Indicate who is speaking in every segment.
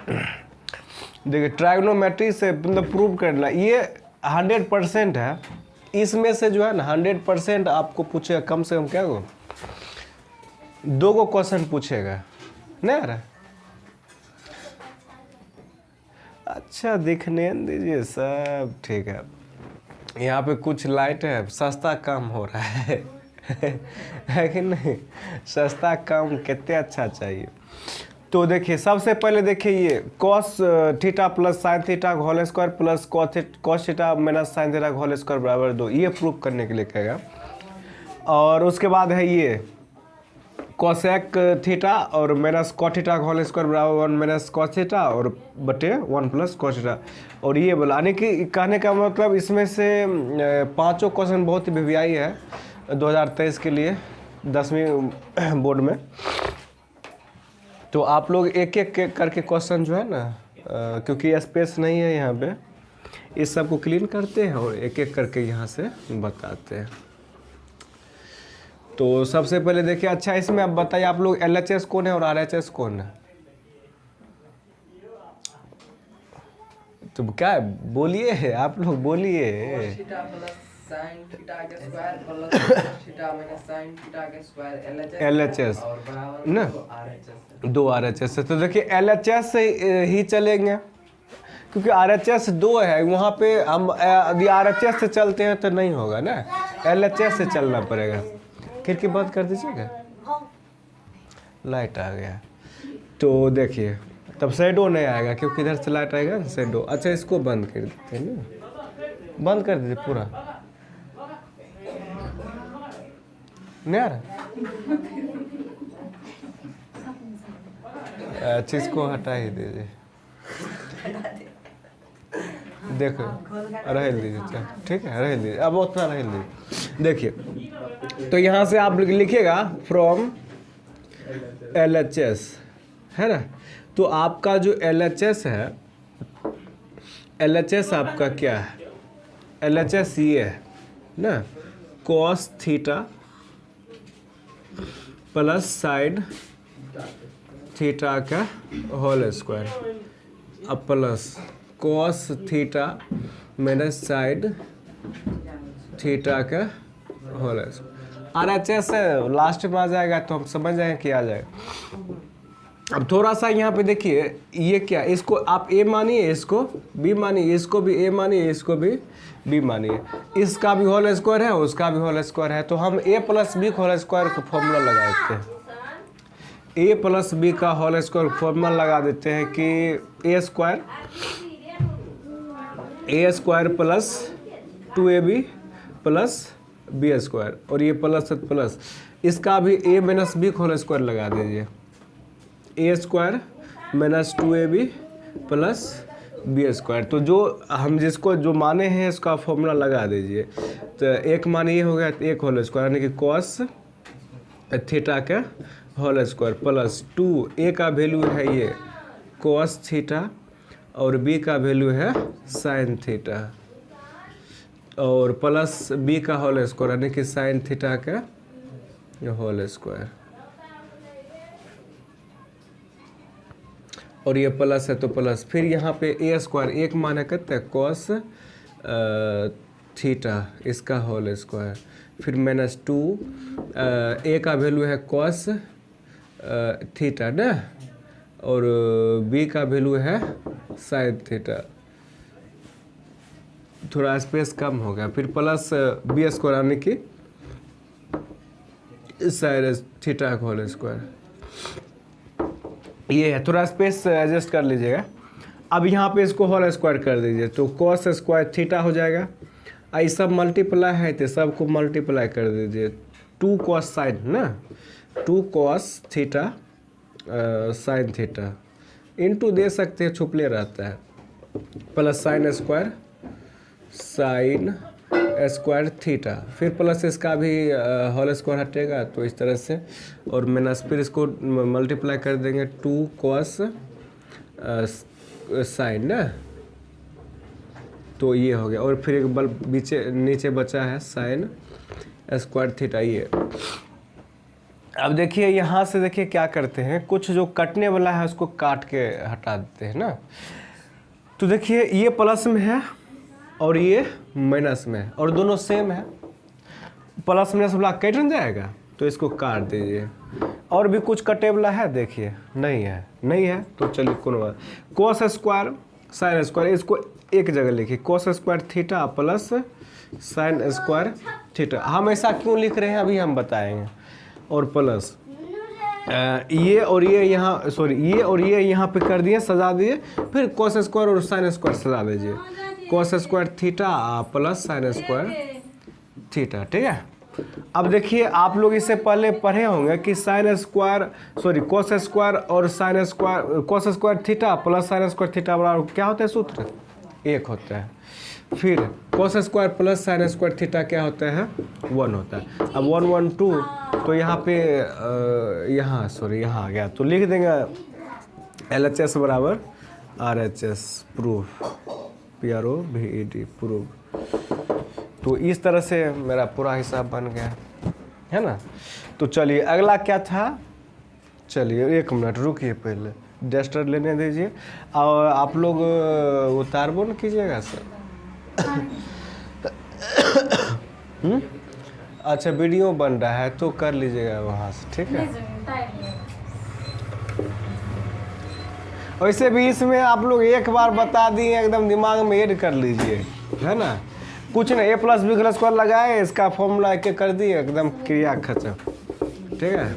Speaker 1: देखिए ट्राइगोनोमेट्री से मतलब प्रूव करना ये 100% है। इसमें से जो है ना 100% आपको पूछेगा कम से कम क्या को 2 को क्वेश्चन पूछेगा नहीं आ रहा। अच्छा दिखने दीजिए सब ठीक है। यहाँ पे कुछ लाइट है, सस्ता काम हो रहा है कि नहीं? सस्ता काम कितने अच्छा चाहिए। तो देखिए सबसे पहले देखिए ये cos theta plus sine theta whole square plus cos theta minus sine theta whole square बराबर 2, ये प्रूफ करने के लिए कहेगा। और उसके बाद है ये कोसेक थीटा और minus cot theta whole square बराबर 1 माइनस कॉस थीटा और बटे 1 प्लस कॉस थीटा। और ये बोला यानी कि कहने का मतलब इसमें से 5 क्वेश्चन बहुत ही वीवीआई है 2023 के लिए 10वीं बोर्ड में। तो आप लोग एक एक करके क्वेश्चन जो है ना क्योंकि स्पेस नहीं है यहाँ पे, इस सब को क्लीन करते हैं और एक एक करके यहाँ से बताते हैं। तो सबसे पहले देखिए अच्छा इसमें आप बताइए आप लोग LHS कौन है और RHS कौन है? तो क्या बोलिए आप लोग बोलिए। LHS ना 2 RHS है। तो देखिए LHS से ही चलेंगे क्योंकि RHS 2 है वहाँ पे। हम यदि RHS से चलते हैं तो नहीं होगा ना, LHS से चलना पड़ेगा। खिड़की बंद कर दीजिएगा, लाइट आ गया। तो देखिए तब शेडो नहीं आएगा क्योंकि इधर से लाइट आएगा ना शेडो। अच्छा इसको बंद कर देते हैं ना, बंद कर दीजिए पूरा। नहीं आ रहा अच्छा इसको हटा ही दीजिए। देखो रह दीजिए ठीक है, रह दीजिए अब उतना रह दीजिए। देखिए तो यहाँ से आप लिखिएगा फ्रॉम LHS है ना। तो आपका जो LHS है, LHS आपका क्या है? LHS ये है ना cos theta plus sine theta का होल स्क्वायर अब plus cos theta minus sine theta का होल स्क्वायर। RHS लास्ट में आ जाएगा तो हम समझ जाएंगे कि आ जाएगा। अब थोड़ा सा यहाँ पे देखिए ये क्या, इसको आप A मानिए, इसको B मानिए, इसको भी A मानिए, इसको भी B मानिए। इसका भी होल स्क्वायर है, उसका भी होल स्क्वायर है। तो हम A प्लस B का होल स्क्वायर का फॉर्मूला लगा देते हैं। A प्लस B का होल स्क्वायर फॉर्मूला लगा देते हैं कि A square plus 2AB plus B square और ये प्लस प्लस इसका भी A माइनस B का होल स्क्वायर लगा दीजिए। A square minus 2AB plus B square. तो जो हम जिसको जो माने हैं इसका फॉर्मूला लगा दीजिए। तो एक मान ये हो गया एक होल स्क्वायर यानी कि कॉस थीटा का होल स्क्वायर प्लस 2 A का वैल्यू है ये कॉस थीटा और B का वैल्यू है साइन थीटा और प्लस B का होल स्क्वायर यानी कि साइन थीटा का होल स्क्वायर और ये प्लस है तो प्लस। फिर यहाँ पे A स्क्वायर एक मान है कहते हैं कॉस थीटा इसका होल स्क्वायर फिर माइनस 2 A का वैल्यू है कॉस थीटा ना और B का वैल्यू है साइन थीटा। थोड़ा स्पेस कम हो गया। फिर प्लस B स्क्वायर यानी कि साइन थीटा का होल स्क्वायर ये है। थोड़ा स्पेस एडजस्ट कर लीजिएगा। अब यहाँ पे इसको होल स्क्वायर कर दीजिए तो कॉस स्क्वायर थीटा हो जाएगा। ये सब मल्टीप्लाई है तो सबको मल्टीप्लाई कर दीजिए 2 कॉस साइन ना 2 cos theta sine theta into they सकते हैं छुपले रहता है प्लस साइन स्क्वायर थीटा फिर प्लस इसका भी होल स्क्वायर हटेगा तो इस तरह से और माइनस फिर इसको मल्टीप्लाई कर देंगे 2 कॉस साइन ना तो ये हो गया। और फिर एक बल नीचे बचा है साइन स्क्वायर थीटा ये अब देखिए यहाँ से देखिए क्या करते हैं, कुछ जो कटने वाला है उसको काट के हटा देते हैं ना। तो देखिए ये प्लस में है और ये माइनस में है और दोनों सेम है, प्लस माइनस वाला कट न जाएगा, तो इसको काट दीजिए। और भी कुछ कटे वाला है देखिए, नहीं है तो चलिए कौन बात, कोस स्क्वायर साइन स्क्वायर, इसको एक जगह लिखिए, कोस square theta plus sine square theta. हम ऐसा क्यों लिख रहे हैं अभी हम बताएंगे। और प्लस ये और ये यहाँ, सॉरी ये और ये यहाँ पे कर दिए, सजा दिए, फिर कोस स्क्वायर और साइन स्क्वायर सजा दीजिए, कोस square theta plus sine square theta. ठीक है, अब देखिए आप लोग इससे पहले पढ़े होंगे कि sine square sorry cos square और sine square, cos square theta plus sine square theta बराबर क्या होता है, सूत्र एक होता है। फिर cos square plus sine square theta क्या होता है, 1 होता है। अब 1 1 2, तो यहाँ पे यहाँ सॉरी यहाँ आ गया, तो लिख देंगे LHS बराबर RHS, प्रूफ PROVED प्रूफ। तो इस तरह से मेरा पूरा हिसाब बन गया है ना। तो चलिए अगला क्या था, चलिए 1 मिनट रुकिए, पहले डस्टर लेने दीजिए और आप लोग उतारबो न कीजिएगा सर। अच्छा वीडियो बन रहा है तो कर लीजिएगा वहाँ से, ठीक है। वैसे भी इसमें आप लोग एक बार बता दिए, एकदम दिमाग में ऐड कर लीजिए, है ना। कुछ नहीं, A + B का स्क्वायर लगाए, इसका फॉर्मूला एक कर दिए, एकदम क्रिया खत्म, ठीक है।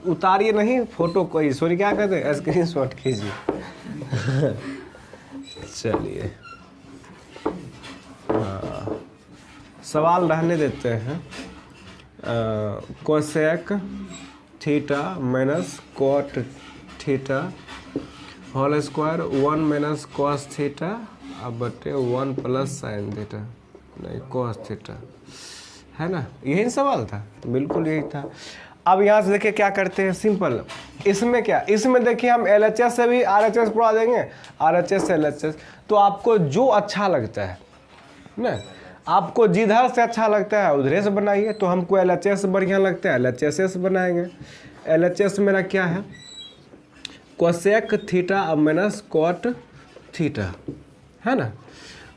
Speaker 1: उतारिए नहीं फोटो, कोई सॉरी क्या कहते हैं, स्क्रीनशॉट कीजिए। चलिए हाँ, सवाल रहने देते हैं। Cosec theta minus cot theta whole square 1 minus cos theta अब बटे 1 प्लस साइन थीटा, नहीं कॉस थीटा, है ना। यही सवाल था, बिल्कुल यही था। अब यहाँ से देखिए क्या करते हैं, सिंपल। इसमें क्या, इसमें देखिए हम LHS से भी RHS पढ़ा देंगे, RHS से LHS। तो आपको जो अच्छा लगता है ना, आपको जिधर से अच्छा लगता है उधर से बनाइए। तो हमको LHS बढ़िया लगता है, LHS से बनाएंगे। LHS मेरा क्या है, कोसेक थीटा अब माइनस कोट थीटा, है ना।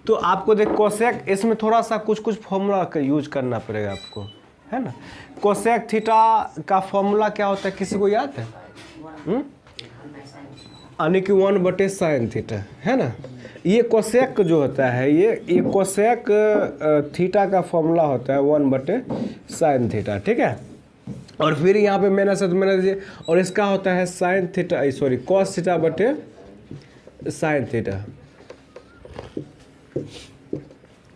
Speaker 1: तो आपको देख कोसेक, इसमें थोड़ा सा कुछ फॉर्मूला का यूज करना पड़ेगा आपको, है ना। कोसेक थीटा का फॉर्मूला क्या होता है, किसी को याद है? यानी कि 1 बटे साइन थीटा, है ना। ये कोसेक जो होता है, ये कोसेक थीटा का फॉर्मूला होता है 1 बटे साइन थीटा, ठीक है। और फिर यहाँ पे माइनस है तो माइनस दीजिए, और इसका होता है sine theta sorry cos theta बटे साइन थीटा।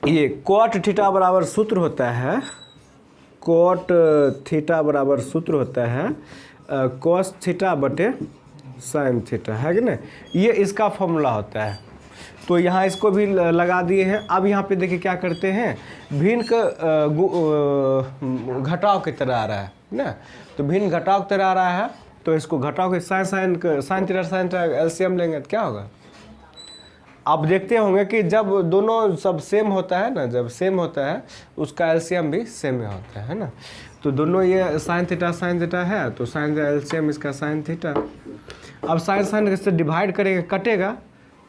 Speaker 1: ये कोट थीटा बराबर सूत्र होता है, कोट थीटा बराबर सूत्र होता है कॉस थीटा बटे साइन थीटा, है कि नहीं। ये इसका फॉर्मूला होता है। तो यहाँ इसको भी लगा दिए हैं। अब यहाँ पे देखिए क्या करते हैं, भिन्न का घटाव की तरह आ रहा है ना। तो भिन्न घटाव की तरह आ रहा है, तो इसको घटाव के साइन थीटा एलसीएम लेंगे तो क्या होगा। आप देखते होंगे कि जब दोनों सब सेम होता है ना, जब सेम होता है उसका एलसीएम भी सेम ही होता है ना। तो दोनों ये साइन थीटा है, तो साइन एलसीएम इसका साइन थीटा। अब साइन से डिवाइड करेंगे, कटेगा,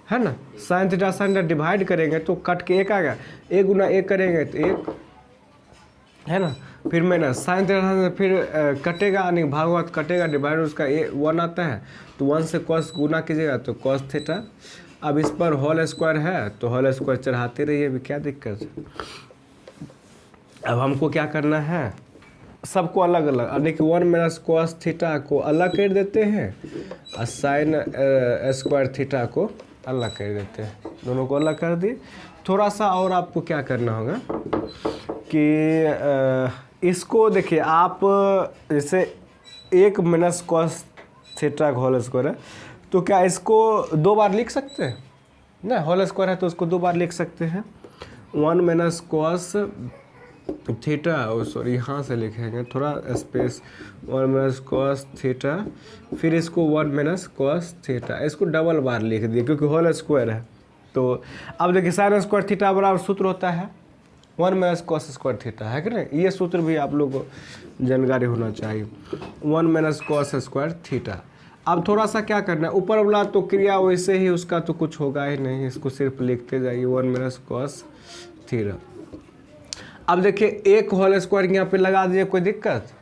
Speaker 1: है ना। साइन थीटा डिवाइड करेंगे तो कट के 1 आ गया, 1 गुना 1 करेंगे तो 1, है ना। फिर मैंने साइन थीटा फिर कटेगा, यानी भागवत कटेगा, डिवाइड उसका 1 आता है, तो 1 से कॉस गुना कीजिएगा तो कॉस थीटा। अब इस पर होल स्क्वायर है तो होल स्क्वायर चढ़ाते रहिए, अभी क्या दिक्कत है। अब हमको क्या करना है, सबको अलग अलग, यानी कि 1 माइनस कॉस थीटा को अलग कर देते हैं और साइन स्क्वायर थीटा को अलग कर देते हैं, दोनों को अलग कर दिए। थोड़ा सा और आपको क्या करना होगा कि इसको देखिए आप, जैसे 1 माइनस कॉस थीटा का होल स्क्वायर है, तो क्या इसको 2 बार लिख सकते हैं ना। होल स्क्वायर है तो उसको 2 बार लिख सकते हैं। 1 माइनस कॉस थीटा, सॉरी यहाँ से लिखेंगे थोड़ा स्पेस, 1 माइनस कॉस थीटा, फिर इसको 1 माइनस कॉस थीटा, इसको डबल बार लिख दिए क्योंकि होल स्क्वायर है। तो अब देखिए साइन स्क्वायर थीटा बराबर सूत्र होता है 1 माइनस कॉस स्क्वायर थीटा, है कि नहीं? ये सूत्र भी आप लोग को जानकारी होना चाहिए, 1 माइनस कॉस स्क्वायर थीटा। अब थोड़ा सा क्या करना है, ऊपर वाला तो क्रिया वैसे ही उसका तो कुछ होगा ही नहीं, इसको सिर्फ लिखते जाइए 1 माइनस कॉस थीटा। अब देखिए एक होल स्क्वायर यहाँ पे लगा दीजिए, कोई दिक्कत?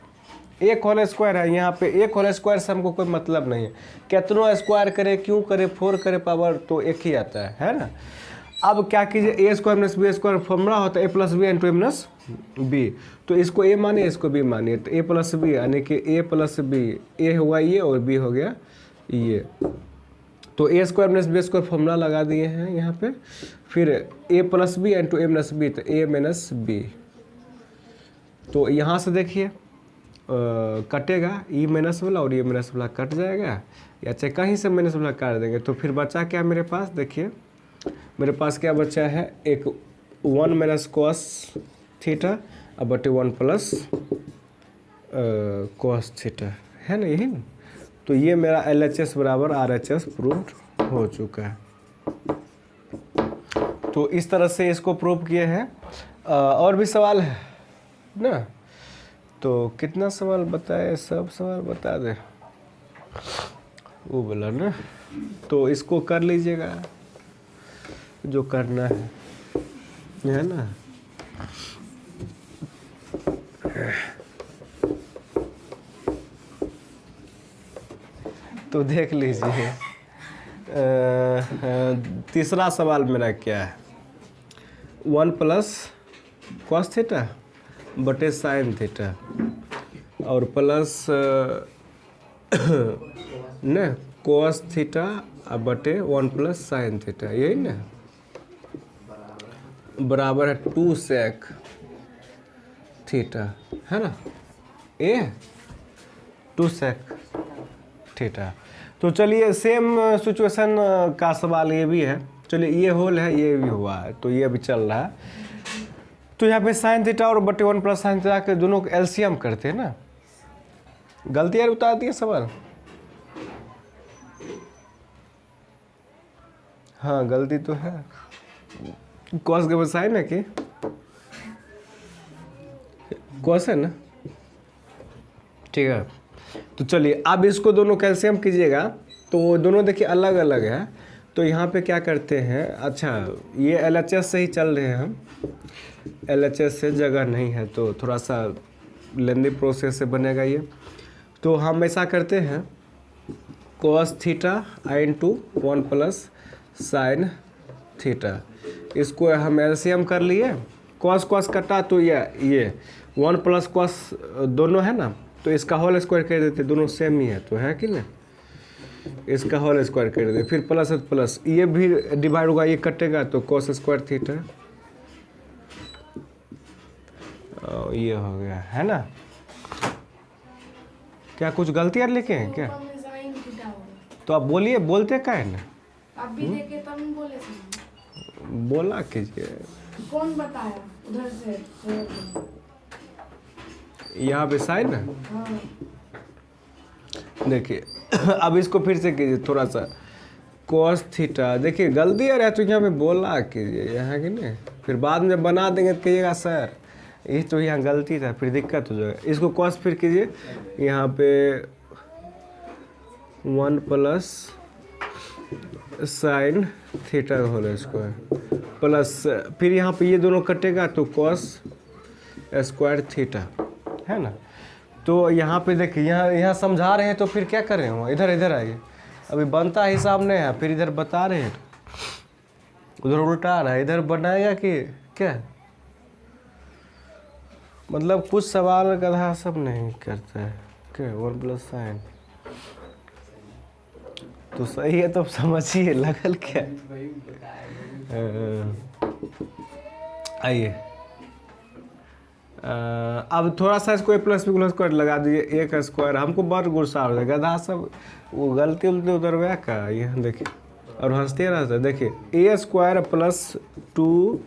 Speaker 1: एक होल स्क्वायर है यहाँ पे, एक होल स्क्वायर से हमको कोई मतलब नहीं है, कितनों स्क्वायर करे, क्यों करे, 4 करे पावर तो एक ही आता है ना। अब क्या कीजिए, A square minus B square formula होता है A plus B into A minus B, तो इसको ए मानिए इसको बी मानिए, तो ए प्लस बी यानी कि ए प्लस बी, ए हुआ ये और बी हो गया ये, तो A square minus B square formula लगा दिए हैं यहाँ पे, फिर A plus B into A minus B, तो ए माइनस बी, तो यहाँ से देखिए कटेगा, ई माइनस वाला और ये माइनस वाला कट जाएगा, या चाहे कहीं से माइनस वाला काट देंगे, तो फिर बचा क्या मेरे पास, देखिए मेरे पास क्या बचा है, एक 1 माइनस कॉस थीटा अब बटे 1 प्लस कॉस थीटा, है ना, यही ना। तो ये मेरा LHS बराबर RHS प्रूव्ड हो चुका है। तो इस तरह से इसको प्रूव किए हैं। और भी सवाल है ना? तो कितना सवाल बताए, सब सवाल बता दे वो बोला ना, तो इसको कर लीजिएगा जो करना है ना। तो देख लीजिए तीसरा सवाल मेरा क्या है, 1 प्लस कॉस थीटा बटे साइन थीटा और प्लस न कॉस थीटा बटे 1 प्लस साइन थीटा, यही ना, बराबर है 2 सेक थीटा, है ना, ए 2 सेक थीटा। तो चलिए सेम सिचुएशन का सवाल ये भी है, चलिए ये होल है, ये भी हुआ है, तो ये अभी चल रहा है। तो यहाँ पे साइन थीटा और बटे 1 प्लस साइन थीटा के दोनों को एलसीएम करते हैं ना। गलती यार बता दी है सवाल, हाँ गलती तो है, कॉस के बाद साइन है कि कॉस है ना, ठीक है। तो चलिए अब इसको दोनों कैल्शियम कीजिएगा, तो दोनों देखिए अलग अलग है, तो यहाँ पे क्या करते हैं, अच्छा ये LHS से ही चल रहे हैं हम, LHS से जगह नहीं है तो थोड़ा सा लेंदी प्रोसेस से बनेगा ये। तो हम ऐसा करते हैं cos theta into 1 plus sine theta, इसको हम एलसीएम कर लिए, कॉस कॉस कटा तो ये 1 प्लस कॉस दोनों है ना, तो इसका होल स्क्वायर कर देते, दोनों सेम ही है तो है कि नहीं, इसका होल स्क्वायर कर देते, फिर प्लस प्लस ये भी डिवाइड होगा, ये कटेगा तो कॉस स्क्वायर थीटा, ये हो गया, है ना। क्या कुछ गलतियाँ लिखे हैं क्या? तो आप बोलिए, बोलते क्या है ना,
Speaker 2: आप भी देखे तब हम बोले थे,
Speaker 1: बोला कीजिए।
Speaker 2: कौन बताया उधर से?
Speaker 1: यहाँ पे साइन है,
Speaker 2: हाँ।
Speaker 1: देखिए अब इसको फिर से कीजिए थोड़ा सा, कॉस थीटा, देखिए गलती आ रहा है तो यहाँ पे बोला कीजिए, यहाँ की नहीं, फिर बाद में बना देंगे तो कहिएगा सर ये तो यहाँ गलती था, फिर दिक्कत हो जाएगा। इसको कॉस फिर कीजिए, यहाँ पे 1 plus sine theta whole square plus, फिर यहाँ पे ये दोनों कटेगा तो कॉस स्क्वायर थीटा, है ना। तो यहाँ पे देखिए, यहाँ समझा रहे हैं तो फिर क्या कर रहे हो, इधर इधर आइए, अभी बनता हिसाब नहीं है, फिर इधर बता रहे हैं, उधर उल्टा रहा है, इधर बनाएगा कि क्या, मतलब कुछ सवाल गधा सब नहीं करता है क्या, 1 प्लस साइन तो सही है, तो समझिए लगल क्या। आइए अब थोड़ा सा इसको ए प्लस बी स्क्वायर लगा दीजिए, एक स्क्वायर, हमको बहुत गुस्सा हो जाएगा, गधा सब वो गलती उलती उधर का, ये देखिए और हंसते रहते हैं। देखिए A square plus 2ab,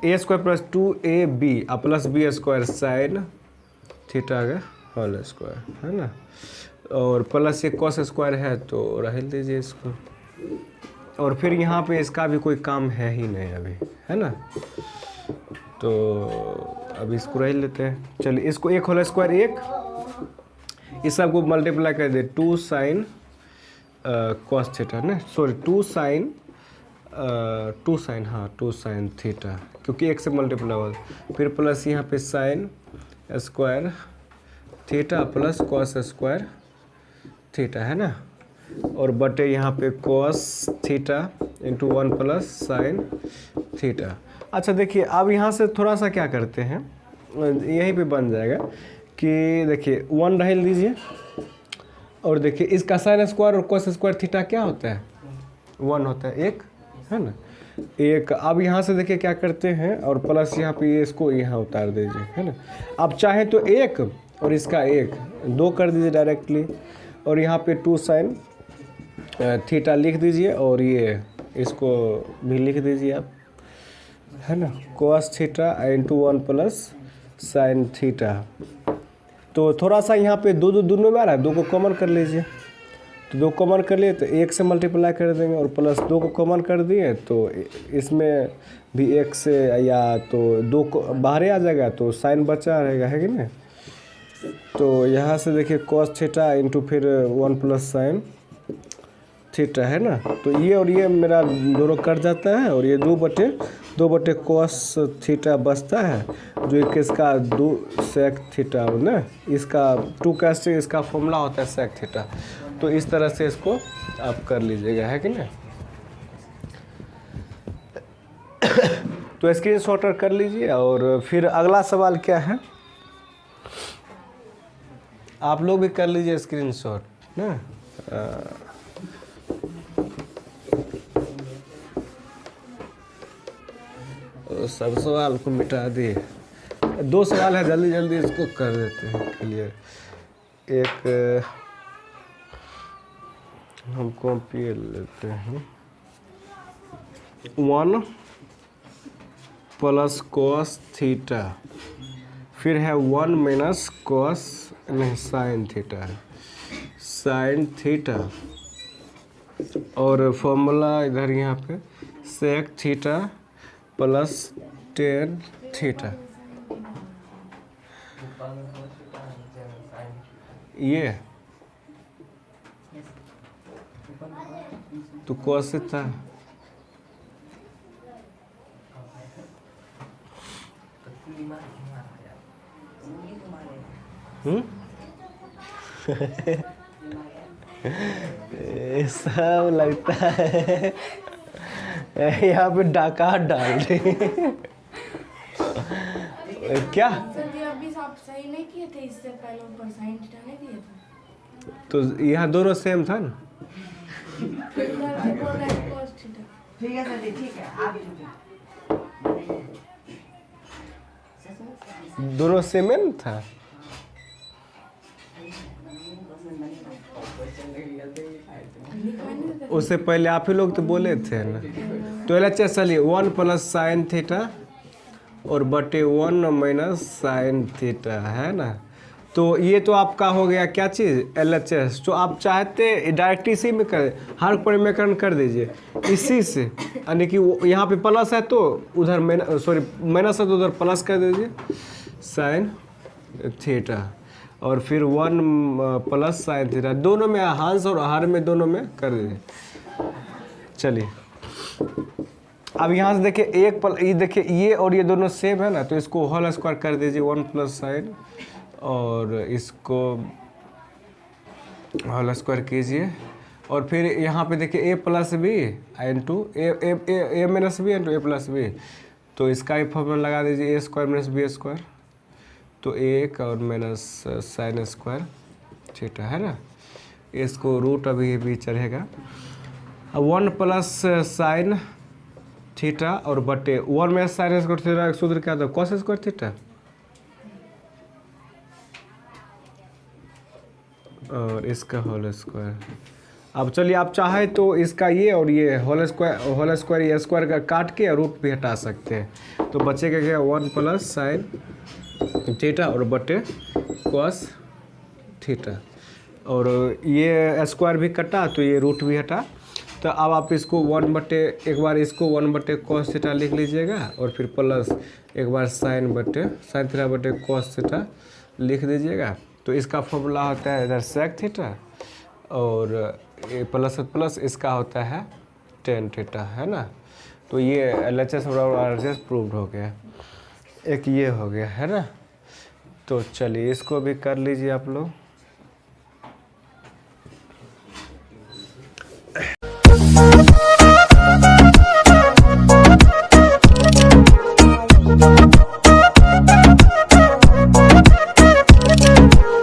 Speaker 1: A square plus 2ab plus B square sine theta का होल स्क्वायर, है ना, और प्लस ये कॉस स्क्वायर है तो रह दीजिए इसको, और फिर यहाँ पे इसका भी कोई काम है ही नहीं अभी, है ना। तो अब इसको रह लेते हैं। चलिए इसको एक होल स्क्वायर एक, इस सबको मल्टीप्लाई कर दे 2 साइन कॉस थीटा ना, सॉरी 2 साइन हाँ 2 साइन थीटा, क्योंकि एक से मल्टीप्लाई हुआ। फिर प्लस यहाँ पे sign square theta plus cos square theta, है ना। और बटे यहाँ पे cos theta into 1 plus sine theta. अच्छा देखिए अब यहाँ से थोड़ा सा क्या करते हैं, यहीं पे बन जाएगा कि देखिए 1 रह लीजिए, और देखिए इसका साइन स्क्वायर और कॉस स्क्वायर थीटा क्या होता है, 1 होता है, एक, है ना, एक। अब यहाँ से देखिए क्या करते हैं, और प्लस यहाँ पे इसको यहाँ उतार दीजिए, है ना। अब चाहे तो एक और इसका एक, 2 कर दीजिए डायरेक्टली, और यहाँ पे 2 साइन थीटा लिख दीजिए, और ये इसको भी लिख दीजिए आप, है ना, cos theta into 1 plus sine theta. तो थोड़ा सा यहाँ पे दोनों में आ रहा है, 2 को कॉमन कर लीजिए, तो 2 कॉमन कर लिए तो 1 से मल्टीप्लाई कर देंगे, और प्लस 2 को कॉमन कर दिए तो इसमें भी 1 से या तो 2 को बाहर आ जाएगा, तो साइन बचा रहेगा, है कि नहीं। तो यहाँ से देखिए कॉस थीटा इंटू फिर 1 प्लस साइन थीटा, है ना। तो ये और ये मेरा दोनों कट जाता है, और ये 2 बटे कॉस थीटा बचता है, जो कि इसका 2 सेक थीटा ना, इसका 2 कैसे इसका फॉर्मूला होता है सेक थीटा। तो इस तरह से इसको आप कर लीजिएगा, है कि नहीं। तो स्क्रीन शॉटर कर लीजिए, और फिर अगला सवाल क्या है, आप लोग भी कर लीजिए स्क्रीन शॉट ना। सब सवाल को मिटा दिए, 2 सवाल है, जल्दी जल्दी इसको कर देते हैं क्लियर। एक हम कॉपी लेते हैं, 1 प्लस कॉस थीटा, फिर है 1 माइनस कॉस नहीं साइन थीटा है, साइन थीटा, और फॉर्मूला इधर यहाँ पे sec theta plus tan theta. ये तो कॉस था, सब लगता है यहाँ पे डाका डाल दे। क्या
Speaker 2: सर ये अभी आप सही नहीं किए थे, इससे पहले ऊपर साइन थीटा नहीं दिए थे,
Speaker 1: तो यहाँ दोनों सेम था ना।
Speaker 2: इधर से बोल रहे हैं cos थीटा।
Speaker 3: ठीक है सर, ठीक है आप
Speaker 1: दोनों सेम है ना था। उससे पहले आप ही लोग तो बोले थे ना। तो अच्छा चलिए 1 प्लस साइन थीटा और बटे 1 माइनस साइन थीटा, है ना। तो ये तो आपका हो गया क्या चीज़, LHS। तो आप चाहते डायरेक्ट इसी में कर, हर परिमेकरण कर दीजिए इसी से, यानी कि यहाँ पे प्लस है तो उधर माइनस है तो उधर प्लस कर दीजिए साइन थीटा, और फिर 1 प्लस साइन थीटा, दोनों में हांस और हर में दोनों में कर दीजिए। चलिए अब यहाँ से देखिए ये देखिए ये और ये दोनों सेम है ना, तो इसको होल स्क्वायर कर दीजिए 1 प्लस साइन, और इसको होल स्क्वायर कीजिए, और फिर यहाँ पे देखिए a plus B into A minus b into a plus b, तो इसका ही फॉर्मूला लगा दीजिए a square minus B square, तो 1 और माइनस साइन स्क्वायर थीटा, है ना। इसको रूट अभी भी चढ़ेगा। 1 प्लस साइन थीटा और बटे 1 में साइन स्क्वायर थीटा सूत्र क्या था, कॉस स्क्वायर थीटा, और इसका होल स्क्वायर। अब चलिए आप चाहे तो इसका ये और ये होल स्क्वायर ये स्क्वायर का काट के रूट भी हटा सकते हैं, तो बचेगा क्या 1 प्लस साइन थीटा और बटे कॉस थीटा, और ये स्क्वायर भी कटा तो ये रूट भी हटा, तो अब आप इसको एक बार इसको 1/cos थीटा लिख लीजिएगा और फिर प्लस एक बार sin थीटा बटे cos थीटा लिख दीजिएगा। तो इसका फॉर्मूला होता है इधर sec थीटा और ये प्लस इसका होता है tan थीटा, है ना। तो ये LHS और RHS प्रूव्ड हो गया, एक ये हो गया, है ना। तो चलिए इसको भी कर लीजिए आप लोग।